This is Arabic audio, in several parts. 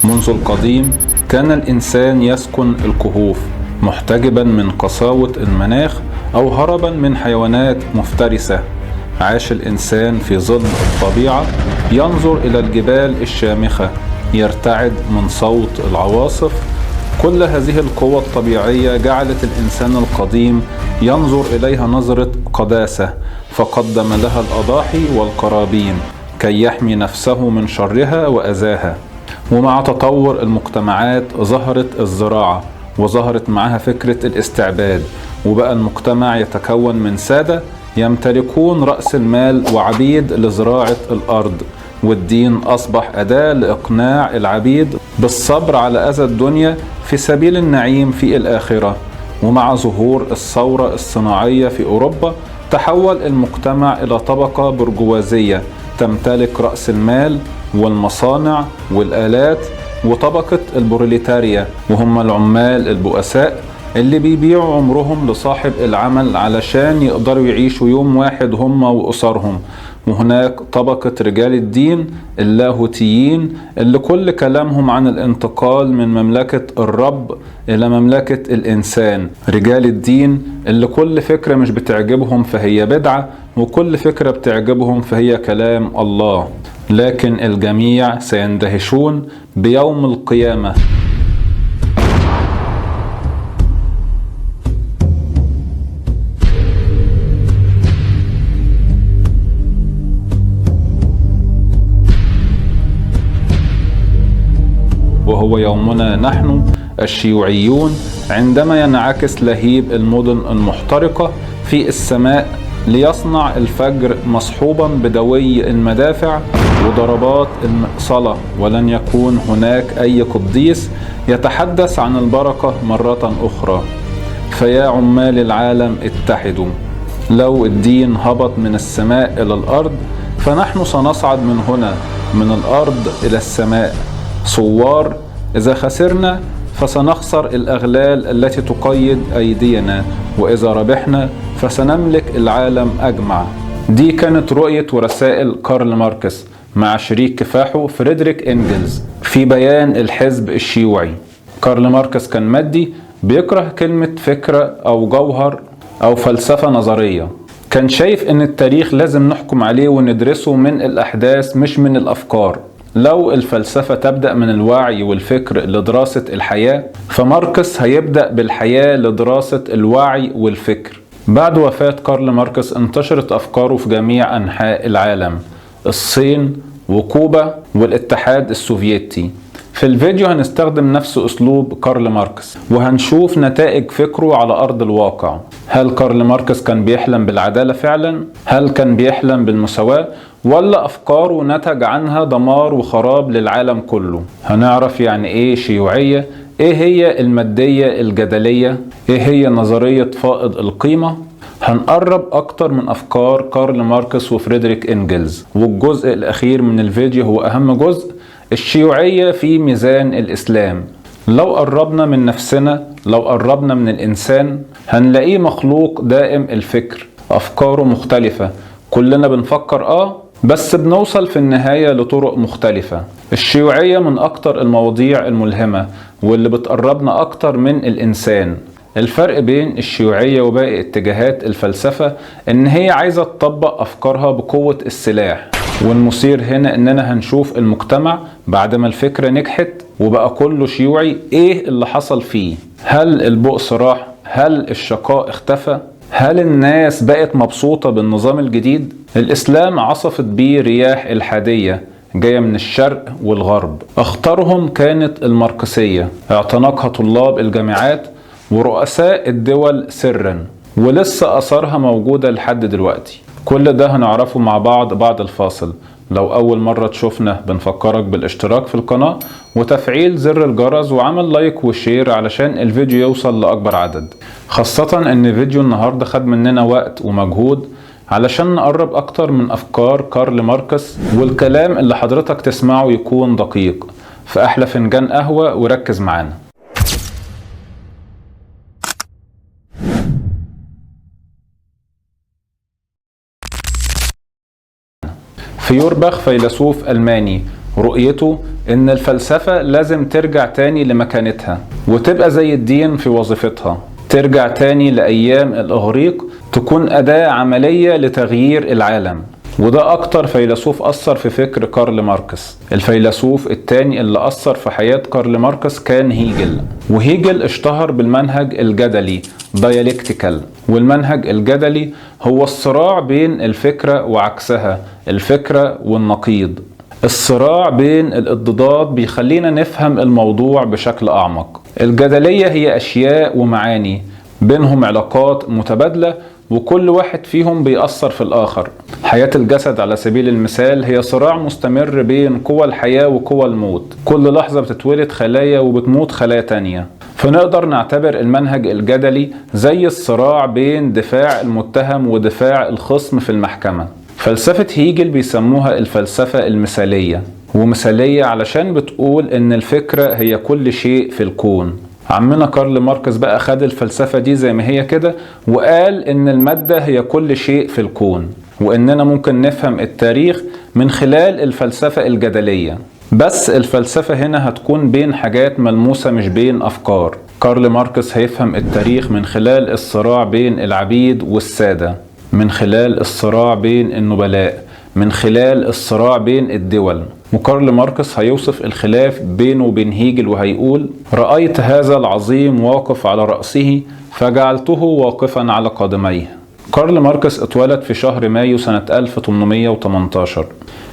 منذ القديم كان الإنسان يسكن الكهوف محتجبا من قساوة المناخ أو هربا من حيوانات مفترسة. عاش الإنسان في ظل الطبيعة، ينظر إلى الجبال الشامخة، يرتعد من صوت العواصف. كل هذه القوى الطبيعية جعلت الإنسان القديم ينظر إليها نظرة قداسة، فقدم لها الأضاحي والقرابين كي يحمي نفسه من شرها وأذاها. ومع تطور المجتمعات ظهرت الزراعة، وظهرت معها فكرة الاستعباد، وبقى المجتمع يتكون من سادة يمتلكون رأس المال وعبيد لزراعة الأرض، والدين أصبح أداة لإقناع العبيد بالصبر على أذى الدنيا في سبيل النعيم في الآخرة. ومع ظهور الثورة الصناعية في أوروبا تحول المجتمع إلى طبقة برجوازية تمتلك رأس المال والمصانع والآلات، وطبقة البروليتاريا وهم العمال البؤساء اللي بيبيعوا عمرهم لصاحب العمل علشان يقدروا يعيشوا يوم واحد هم وأسرهم. وهناك طبقة رجال الدين اللاهوتيين اللي كل كلامهم عن الانتقال من مملكة الرب إلى مملكة الإنسان. رجال الدين اللي كل فكرة مش بتعجبهم فهي بدعة، وكل فكرة بتعجبهم فهي كلام الله. لكن الجميع سيندهشون بيوم القيامة. وهو يومنا نحن الشيوعيون، عندما ينعكس لهيب المدن المحترقة في السماء ليصنع الفجر مصحوبا بدوي المدافع وضربات المقصلة، ولن يكون هناك أي قديس يتحدث عن البركة مرة أخرى. فيا عمال العالم اتحدوا. لو الدين هبط من السماء إلى الأرض فنحن سنصعد من هنا من الأرض إلى السماء. صوار، إذا خسرنا فسنخسر الأغلال التي تقيد أيدينا، وإذا ربحنا فسنملك العالم أجمع. دي كانت رؤية ورسائل كارل ماركس مع شريك كفاحه فريدريك إنجلز في بيان الحزب الشيوعي. كارل ماركس كان مادي، بيكره كلمة فكرة أو جوهر أو فلسفة نظرية. كان شايف إن التاريخ لازم نحكم عليه وندرسه من الأحداث مش من الأفكار. لو الفلسفة تبدأ من الوعي والفكر لدراسة الحياة، فماركس هيبدأ بالحياة لدراسة الوعي والفكر. بعد وفاة كارل ماركس انتشرت أفكاره في جميع أنحاء العالم، الصين وكوبا والاتحاد السوفيتي. في الفيديو هنستخدم نفس أسلوب كارل ماركس، وهنشوف نتائج فكره على أرض الواقع. هل كارل ماركس كان بيحلم بالعدالة فعلا؟ هل كان بيحلم بالمساواة؟ ولا أفكاره نتج عنها دمار وخراب للعالم كله؟ هنعرف يعني إيه شيوعية، إيه هي المادية الجدلية، إيه هي نظرية فائض القيمة. هنقرب أكتر من أفكار كارل ماركس وفريدريك إنجلز. والجزء الأخير من الفيديو هو أهم جزء، الشيوعية في ميزان الإسلام. لو قربنا من نفسنا، لو قربنا من الإنسان، هنلاقيه مخلوق دائم الفكر، أفكاره مختلفة، كلنا بنفكر بس بنوصل في النهاية لطرق مختلفة. الشيوعية من أكتر المواضيع الملهمة واللي بتقربنا أكتر من الإنسان. الفرق بين الشيوعية وباقي اتجاهات الفلسفة إن هي عايزة تطبق أفكارها بقوة السلاح. والمثير هنا إننا هنشوف المجتمع بعد ما الفكرة نجحت وبقى كله شيوعي إيه اللي حصل فيه. هل البؤس راح؟ هل الشقاء اختفى؟ هل الناس بقت مبسوطة بالنظام الجديد؟ الإسلام عصفت بيه رياح الحادية جاية من الشرق والغرب. أخطرهم كانت الماركسية، اعتنقها طلاب الجامعات ورؤساء الدول سرا، ولسه أثرها موجودة لحد دلوقتي. كل ده هنعرفه مع بعض بعد الفاصل. لو أول مرة تشوفنا بنفكرك بالاشتراك في القناة وتفعيل زر الجرس وعمل لايك وشير علشان الفيديو يوصل لأكبر عدد، خاصة ان فيديو النهاردة خد مننا وقت ومجهود علشان نقرب أكتر من أفكار كارل ماركس، والكلام اللي حضرتك تسمعه يكون دقيق. فأحلى فنجان قهوة وركز معانا. فيورباخ فيلسوف ألماني رؤيته إن الفلسفة لازم ترجع تاني لمكانتها وتبقى زي الدين في وظيفتها، ترجع تاني لأيام الإغريق، تكون أداة عملية لتغيير العالم. وده أكتر فيلسوف أثر في فكر كارل ماركس. الفيلسوف التاني اللي أثر في حياة كارل ماركس كان هيجل، وهيجل اشتهر بالمنهج الجدلي dialectical. والمنهج الجدلي هو الصراع بين الفكرة وعكسها، الفكرة والنقيض. الصراع بين الاضدادات بيخلينا نفهم الموضوع بشكل أعمق. الجدلية هي أشياء ومعاني بينهم علاقات متبادلة، وكل واحد فيهم بيأثر في الآخر. حياة الجسد على سبيل المثال هي صراع مستمر بين قوى الحياة وقوى الموت. كل لحظة بتتولد خلايا وبتموت خلايا تانية. فنقدر نعتبر المنهج الجدلي زي الصراع بين دفاع المتهم ودفاع الخصم في المحكمة. فلسفة هيجل بيسموها الفلسفة المثالية، ومثالية علشان بتقول إن الفكرة هي كل شيء في الكون. عمنا كارل ماركس بقى خد الفلسفة دي زي ما هي كده وقال إن المادة هي كل شيء في الكون، وإننا ممكن نفهم التاريخ من خلال الفلسفة الجدلية. بس الفلسفة هنا هتكون بين حاجات ملموسة مش بين أفكار. كارل ماركس هيفهم التاريخ من خلال الصراع بين العبيد والسادة، من خلال الصراع بين النبلاء، من خلال الصراع بين الدول. وكارل ماركس هيوصف الخلاف بينه وبين هيجل وهيقول: رأيت هذا العظيم واقف على رأسه فجعلته واقفا على قدميه. كارل ماركس اتولد في شهر مايو سنة 1818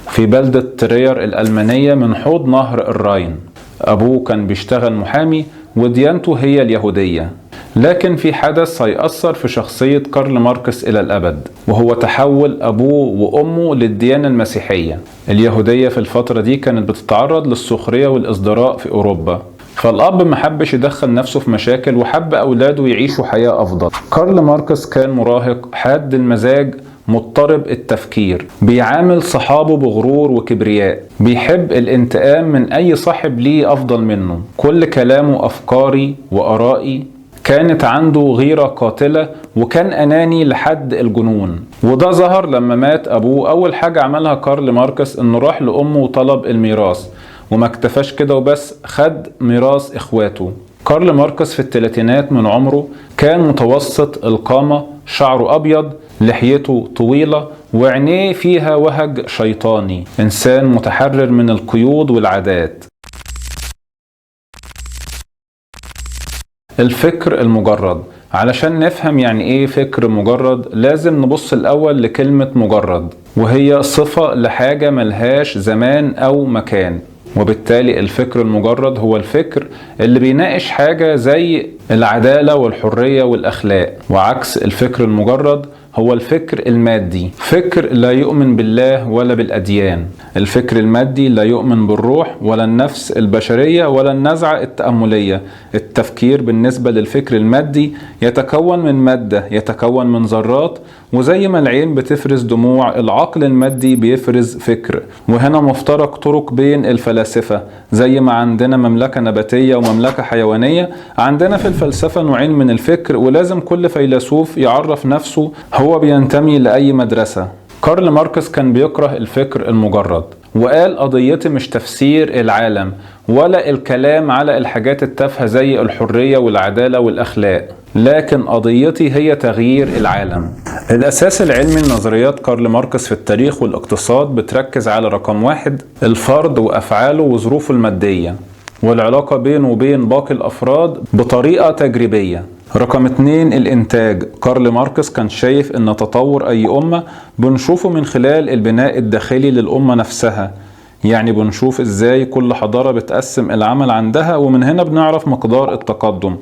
في بلدة ترير الألمانية من حوض نهر الراين. أبوه كان بيشتغل محامي وديانته هي اليهودية، لكن في حدث هيأثر في شخصية كارل ماركس إلى الأبد، وهو تحول أبوه وأمه للديانة المسيحية. اليهودية في الفترة دي كانت بتتعرض للسخرية والازدراء في أوروبا، فالأب محبش يدخل نفسه في مشاكل وحب أولاده يعيشوا حياة أفضل. كارل ماركس كان مراهق حاد المزاج، مضطرب التفكير، بيعامل صحابه بغرور وكبرياء، بيحب الانتقام من أي صاحب ليه أفضل منه، كل كلامه أفكاري وآرائي. كانت عنده غيرة قاتلة وكان أناني لحد الجنون، وده ظهر لما مات أبوه. أول حاجة عملها كارل ماركس إنه راح لأمه وطلب الميراث، وما اكتفاش كده وبس، خد ميراث إخواته. كارل ماركس في الثلاثينات من عمره، كان متوسط القامة، شعره أبيض، لحيته طويلة، وعينيه فيها وهج شيطاني، إنسان متحرر من القيود والعادات. الفكر المجرد. علشان نفهم يعني ايه فكر مجرد لازم نبص الأول لكلمة مجرد، وهي صفة لحاجة ملهاش زمان أو مكان. وبالتالي الفكر المجرد هو الفكر اللي بيناقش حاجة زي العدالة والحرية والأخلاق. وعكس الفكر المجرد هو الفكر المادي، فكر لا يؤمن بالله ولا بالأديان. الفكر المادي لا يؤمن بالروح ولا النفس البشرية ولا النزعة التأملية. التفكير بالنسبة للفكر المادي يتكون من مادة، يتكون من ذرات، وزي ما العين بتفرز دموع، العقل المادي بيفرز فكر. وهنا مفترق طرق بين الفلاسفة. زي ما عندنا مملكة نباتية ومملكة حيوانية، عندنا في الفلسفة نوعين من الفكر، ولازم كل فيلسوف يعرف نفسه هو بينتمي لأي مدرسة. كارل ماركس كان بيكره الفكر المجرد، وقال قضيتي مش تفسير العالم ولا الكلام على الحاجات التافهة زي الحرية والعدالة والأخلاق، لكن قضيتي هي تغيير العالم. الأساس العلمي لنظريات كارل ماركس في التاريخ والاقتصاد بتركز على رقم 1 الفرد وأفعاله وظروفه المادية، والعلاقة بينه وبين باقي الأفراد بطريقة تجريبية. رقم 2 الإنتاج. كارل ماركس كان شايف إن تطور أي أمة بنشوفه من خلال البناء الداخلي للأمة نفسها، يعني بنشوف إزاي كل حضارة بتقسم العمل عندها، ومن هنا بنعرف مقدار التقدم.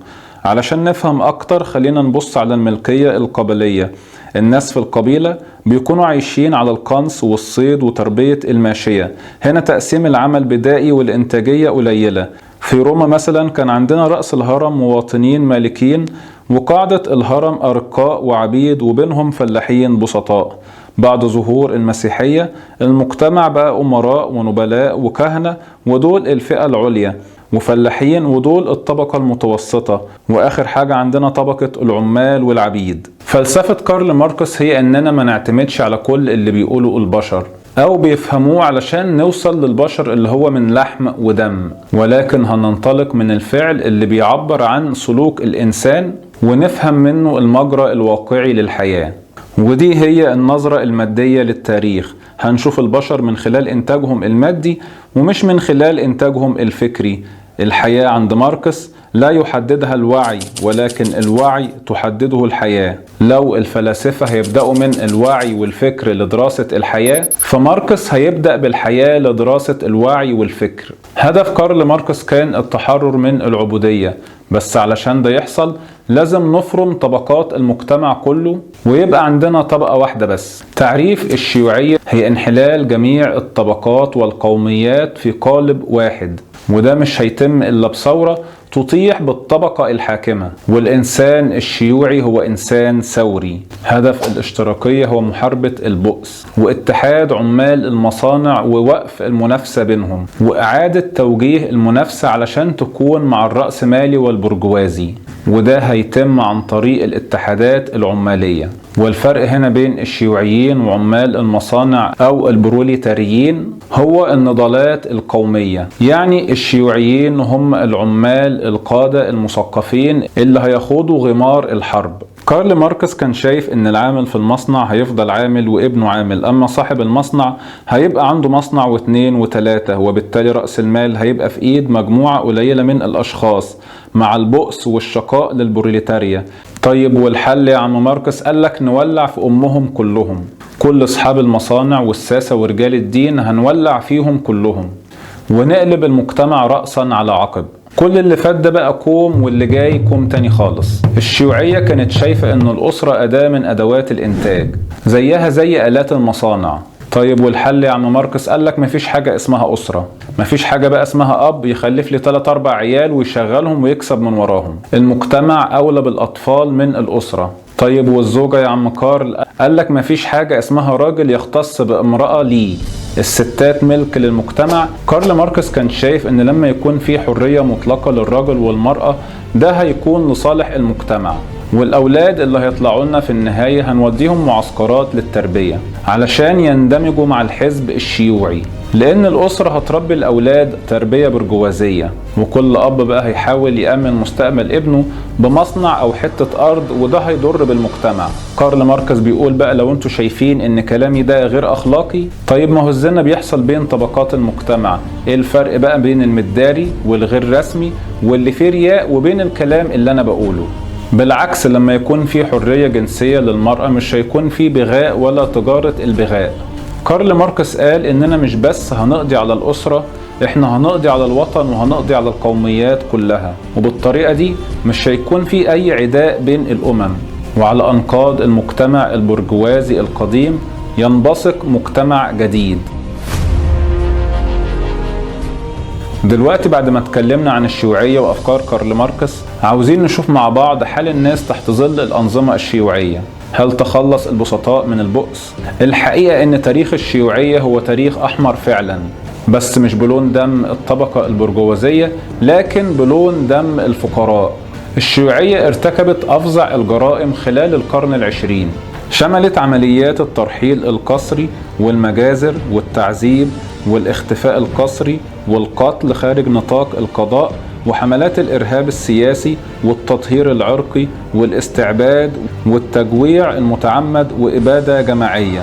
علشان نفهم أكتر خلينا نبص على الملكية القبلية. الناس في القبيلة بيكونوا عايشين على القنص والصيد وتربية الماشية. هنا تقسيم العمل بدائي والإنتاجية قليلة. في روما مثلا كان عندنا رأس الهرم مواطنين مالكين، وقاعدة الهرم أرقاء وعبيد، وبينهم فلاحين بسطاء. بعد ظهور المسيحية المجتمع بقى أمراء ونبلاء وكهنة، ودول الفئة العليا، وفلاحين، ودول الطبقة المتوسطة، وآخر حاجة عندنا طبقة العمال والعبيد. فلسفة كارل ماركس هي أننا ما نعتمدش على كل اللي بيقوله البشر. أو بيفهموه علشان نوصل للبشر اللي هو من لحم ودم، ولكن هننطلق من الفعل اللي بيعبر عن سلوك الإنسان ونفهم منه المجرى الواقعي للحياة. ودي هي النظرة المادية للتاريخ، هنشوف البشر من خلال إنتاجهم المادي ومش من خلال إنتاجهم الفكري. الحياة عند ماركس لا يحددها الوعي، ولكن الوعي تحدده الحياة. لو الفلاسفة هيبدأوا من الوعي والفكر لدراسة الحياة، فماركس هيبدأ بالحياة لدراسة الوعي والفكر. هدف كارل ماركس كان التحرر من العبودية، بس علشان ده يحصل لازم نفرم طبقات المجتمع كله ويبقى عندنا طبقة واحدة بس. تعريف الشيوعية هي انحلال جميع الطبقات والقوميات في قالب واحد، وده مش هيتم إلا بثورة تطيح بالطبقة الحاكمة. والإنسان الشيوعي هو إنسان ثوري. هدف الاشتراكية هو محاربة البؤس واتحاد عمال المصانع ووقف المنافسة بينهم وإعادة توجيه المنافسة علشان تكون مع الرأسمالي والبرجوازي، وده هيتم عن طريق الاتحادات العمالية. والفرق هنا بين الشيوعيين وعمال المصانع أو البروليتاريين هو النضالات القومية. يعني الشيوعيين هم العمال القادة المثقفين اللي هيخوضوا غمار الحرب. كارل ماركس كان شايف ان العامل في المصنع هيفضل عامل وابنه عامل، اما صاحب المصنع هيبقى عنده مصنع واثنين وثلاثة، وبالتالي رأس المال هيبقى في ايد مجموعة قليلة من الاشخاص مع البؤس والشقاء للبروليتاريا. طيب والحل يا عم ماركس؟ قالك نولع في امهم كلهم، كل اصحاب المصانع والساسة ورجال الدين هنولع فيهم كلهم ونقلب المجتمع رأسا على عقب. كل اللي فات ده بقى كوم، واللي جاي كوم تاني خالص. الشيوعية كانت شايفة ان الأسرة أداة من أدوات الإنتاج زيها زي آلات المصانع. طيب والحل يا عم ماركس؟ قالك مفيش حاجة اسمها أسرة، مفيش حاجة بقى اسمها أب يخلف لي 3-4 عيال ويشغلهم ويكسب من وراهم. المجتمع أولى بالأطفال من الأسرة. طيب والزوجة يا عم كارل؟ قالك مفيش حاجة اسمها راجل يختص بامرأة ليه، الستات ملك للمجتمع. كارل ماركس كان شايف ان لما يكون في حرية مطلقة للرجل والمرأة ده هيكون لصالح المجتمع، والأولاد اللي هيطلعوا لنا في النهاية هنوديهم معسكرات للتربية علشان يندمجوا مع الحزب الشيوعي، لأن الأسرة هتربي الأولاد تربية برجوازية، وكل أب بقى هيحاول يأمن مستقبل ابنه بمصنع أو حتة أرض، وده هيضر بالمجتمع. كارل ماركس بيقول بقى لو انتوا شايفين ان كلامي ده غير أخلاقي، طيب ما هو الزنا بيحصل بين طبقات المجتمع. ايه الفرق بقى بين المداري والغير رسمي واللي فيه رياء وبين الكلام اللي أنا بقوله؟ بالعكس، لما يكون في حرية جنسية للمرأة مش هيكون في بغاء ولا تجارة البغاء. كارل ماركس قال اننا مش بس هنقضي على الأسرة، احنا هنقضي على الوطن وهنقضي على القوميات كلها، وبالطريقة دي مش هيكون في اي عداء بين الامم، وعلى انقاض المجتمع البرجوازي القديم ينبثق مجتمع جديد. دلوقتي بعد ما اتكلمنا عن الشيوعية وافكار كارل ماركس، عاوزين نشوف مع بعض حال الناس تحت ظل الانظمة الشيوعية. هل تخلص البسطاء من البؤس؟ الحقيقة ان تاريخ الشيوعية هو تاريخ احمر فعلا، بس مش بلون دم الطبقة البرجوازية، لكن بلون دم الفقراء. الشيوعية ارتكبت افظع الجرائم خلال القرن العشرين، شملت عمليات الترحيل القسري والمجازر والتعذيب والاختفاء القسري والقتل خارج نطاق القضاء وحملات الإرهاب السياسي والتطهير العرقي والاستعباد والتجويع المتعمد وإبادة جماعية.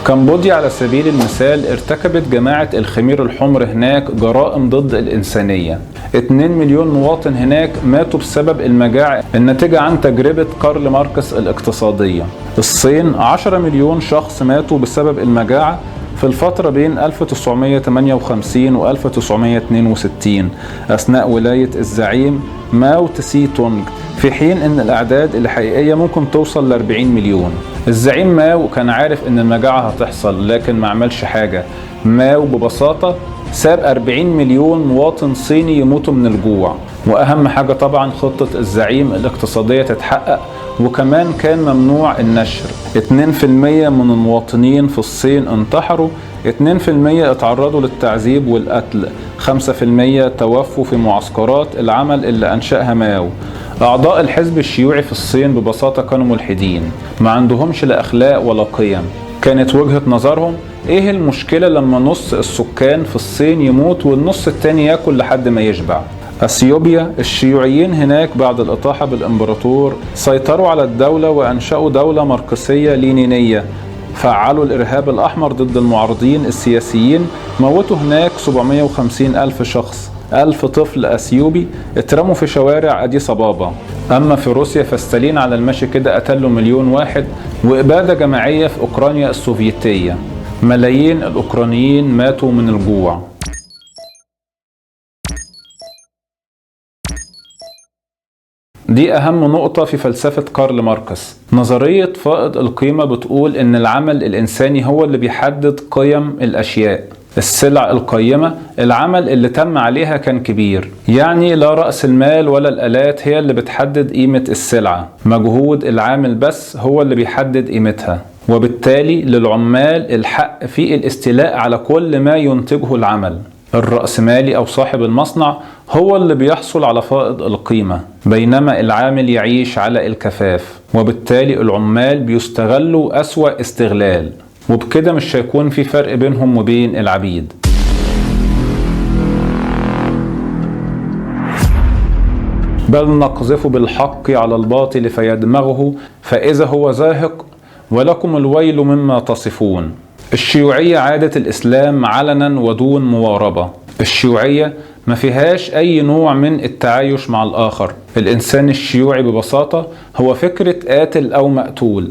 كمبوديا على سبيل المثال ارتكبت جماعة الخمير الحمر هناك جرائم ضد الإنسانية. 2 مليون مواطن هناك ماتوا بسبب المجاعة الناتجة عن تجربة كارل ماركس الاقتصادية. الصين 10 مليون شخص ماتوا بسبب المجاعة في الفترة بين 1958 و 1962 أثناء ولاية الزعيم ماو تسي تونج، في حين ان الأعداد الحقيقية ممكن توصل ل 40 مليون. الزعيم ماو كان عارف ان المجاعة هتحصل لكن ما عملش حاجة. ماو ببساطة ساب 40 مليون مواطن صيني يموتوا من الجوع. وأهم حاجة طبعا خطة الزعيم الاقتصادية تتحقق، وكمان كان ممنوع النشر. 2% من المواطنين في الصين انتحروا، 2% اتعرضوا للتعذيب والقتل، 5% توفوا في معسكرات العمل اللي أنشأها ماو. أعضاء الحزب الشيوعي في الصين ببساطة كانوا ملحدين، ما عندهمش لا أخلاق ولا قيم. كانت وجهة نظرهم ايه المشكلة لما نص السكان في الصين يموت والنص التاني ياكل لحد ما يشبع؟ اثيوبيا، الشيوعيين هناك بعد الاطاحة بالامبراطور سيطروا على الدولة وانشأوا دولة ماركسية لينينية، فعلوا الارهاب الاحمر ضد المعارضين السياسيين، موتوا هناك 750 الف شخص، 1000 طفل اثيوبي اترموا في شوارع اديس ابابا. اما في روسيا فستالين على المشي كده قتلوا 1,000,000 واحد، وابادة جماعية في اوكرانيا السوفيتية، ملايين الاوكرانيين ماتوا من الجوع. دي أهم نقطة في فلسفة كارل ماركس. نظرية فائض القيمة بتقول إن العمل الإنساني هو اللي بيحدد قيم الأشياء. السلع القيمة العمل اللي تم عليها كان كبير، يعني لا رأس المال ولا الآلات هي اللي بتحدد قيمة السلعة، مجهود العامل بس هو اللي بيحدد قيمتها، وبالتالي للعمال الحق في الاستيلاء على كل ما ينتجه العمل. الرأسمالي أو صاحب المصنع هو اللي بيحصل على فائض القيمة، بينما العامل يعيش على الكفاف، وبالتالي العمال بيستغلوا أسوأ استغلال، وبكده مش هيكون في فرق بينهم وبين العبيد. بل نقذف بالحق على الباطل فيدمغه فإذا هو زاهق ولكم الويل مما تصفون. الشيوعية عادة الإسلام علنا ودون مواربة. الشيوعية ما فيهاش أي نوع من التعايش مع الآخر. الإنسان الشيوعي ببساطة هو فكرة قاتل أو مقتول.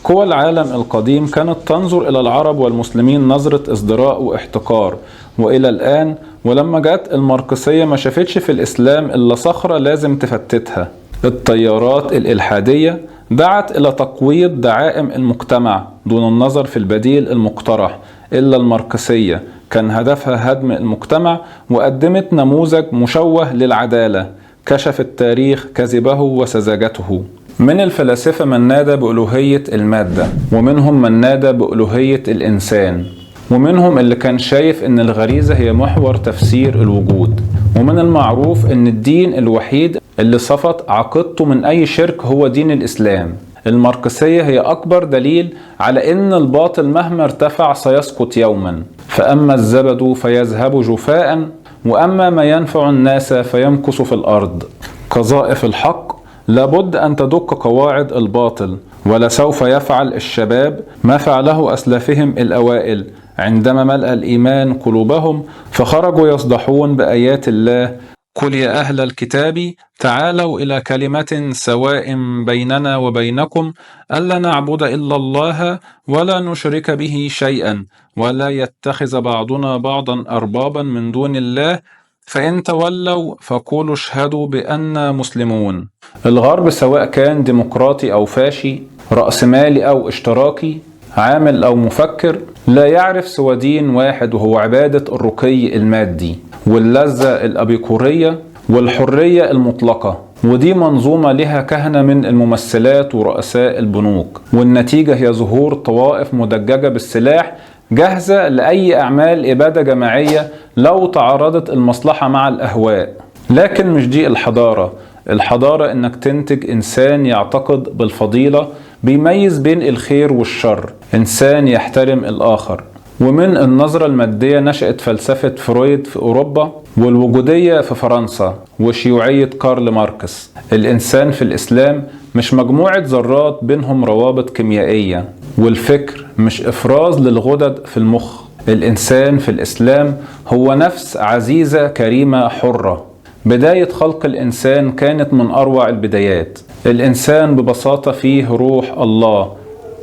قوى العالم القديم كانت تنظر إلى العرب والمسلمين نظرة ازدراء واحتقار، وإلى الآن ولما جت الماركسية ما شافتش في الإسلام إلا صخرة لازم تفتتها. التيارات الإلحادية دعت إلى تقويض دعائم المجتمع دون النظر في البديل المقترح، إلا الماركسية كان هدفها هدم المجتمع، وقدمت نموذج مشوه للعدالة كشف التاريخ كذبه وسذاجته. من الفلاسفة من نادى بألوهية المادة، ومنهم من نادى بألوهية الإنسان، ومنهم اللي كان شايف إن الغريزة هي محور تفسير الوجود. ومن المعروف إن الدين الوحيد اللي صفت عقيدته من أي شرك هو دين الإسلام. الماركسية هي أكبر دليل على إن الباطل مهما ارتفع سيسقط يوما، فأما الزبد فيذهب جفاء، وأما ما ينفع الناس فيمكث في الأرض. قذائف الحق لابد أن تدق قواعد الباطل، ولسوف يفعل الشباب ما فعله أسلافهم الأوائل عندما ملأ الإيمان قلوبهم فخرجوا يصدحون بآيات الله: قل يا أهل الكتاب تعالوا إلى كلمة سواء بيننا وبينكم ألا نعبد إلا الله ولا نشرك به شيئا ولا يتخذ بعضنا بعضا أربابا من دون الله فإن تولوا فقولوا اشهدوا بأننا مسلمون. الغرب سواء كان ديمقراطي أو فاشي، رأسمالي أو اشتراكي، عامل أو مفكر، لا يعرف سوى دين واحد وهو عبادة الرقي المادي واللذة الأبيقورية والحرية المطلقة. ودي منظومة لها كهنة من الممثلات ورؤساء البنوك، والنتيجة هي ظهور طوائف مدججة بالسلاح جاهزة لأي أعمال إبادة جماعية لو تعارضت المصلحة مع الأهواء. لكن مش دي الحضارة. الحضارة إنك تنتج إنسان يعتقد بالفضيلة، بيميز بين الخير والشر، إنسان يحترم الآخر. ومن النظرة المادية نشأت فلسفة فرويد في أوروبا، والوجودية في فرنسا، وشيوعية كارل ماركس. الإنسان في الإسلام مش مجموعة ذرات بينهم روابط كيميائية، والفكر مش إفراز للغدد في المخ. الإنسان في الإسلام هو نفس عزيزة كريمة حرة. بداية خلق الإنسان كانت من أروع البدايات. الإنسان ببساطة فيه روح الله،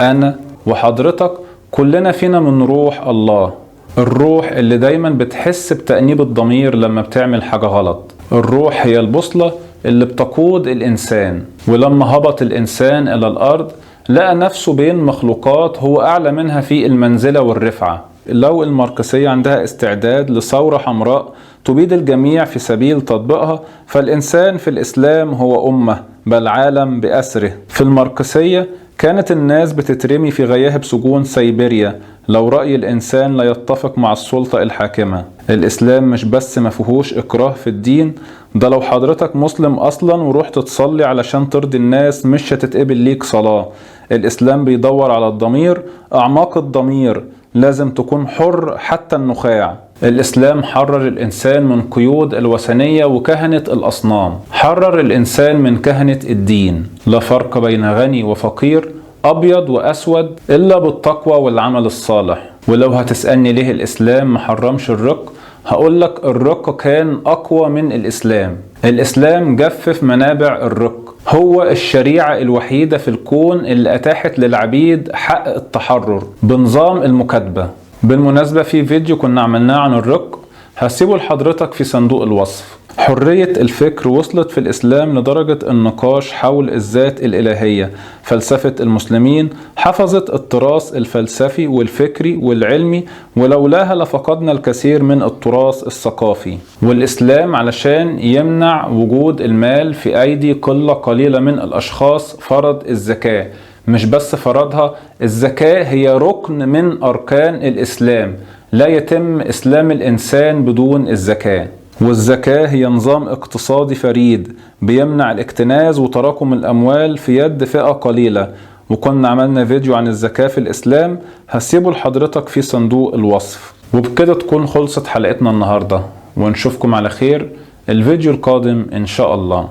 أنا وحضرتك كلنا فينا من روح الله. الروح اللي دايما بتحس بتأنيب الضمير لما بتعمل حاجة غلط. الروح هي البوصلة اللي بتقود الإنسان. ولما هبط الإنسان إلى الأرض لقى نفسه بين مخلوقات هو أعلى منها في المنزلة والرفعة. لو الماركسية عندها استعداد لثورة حمراء تبيد الجميع في سبيل تطبيقها، فالإنسان في الإسلام هو أمة بل عالم بأسره. في الماركسية كانت الناس بتترمي في غياهب سجون سيبيريا لو رأي الإنسان لا يتفق مع السلطة الحاكمة. الإسلام مش بس ما فيهوش إكراه في الدين، ده لو حضرتك مسلم أصلا ورحت تصلي علشان ترضي الناس مش هتتقبل ليك صلاة. الإسلام بيدور على الضمير، أعماق الضمير، لازم تكون حر حتى النخاع. الإسلام حرر الإنسان من قيود الوثنية وكهنة الأصنام، حرر الإنسان من كهنة الدين. لا فرق بين غني وفقير، أبيض وأسود، إلا بالتقوى والعمل الصالح. ولو هتسألني ليه الإسلام محرمش الرق، هقولك الرق كان أقوى من الإسلام. الإسلام جفف منابع الرق، هو الشريعة الوحيدة في الكون اللي أتاحت للعبيد حق التحرر بنظام المكاتبة. بالمناسبة في فيديو كنا عملناه عن الرق، هسيبه لحضرتك في صندوق الوصف. حرية الفكر وصلت في الإسلام لدرجة النقاش حول الذات الإلهية. فلسفة المسلمين حفظت التراث الفلسفي والفكري والعلمي، ولولاها لفقدنا الكثير من التراث الثقافي. والإسلام علشان يمنع وجود المال في أيدي قلة قليلة من الأشخاص فرض الزكاة. مش بس فرضها، الزكاة هي ركن من أركان الإسلام، لا يتم إسلام الإنسان بدون الزكاة. والزكاة هي نظام اقتصادي فريد بيمنع الاكتناز وتراكم الأموال في يد فئة قليلة. وكنا عملنا فيديو عن الزكاة في الإسلام، هسيبه لحضرتك في صندوق الوصف. وبكده تكون خلصت حلقتنا النهاردة، ونشوفكم على خير الفيديو القادم إن شاء الله.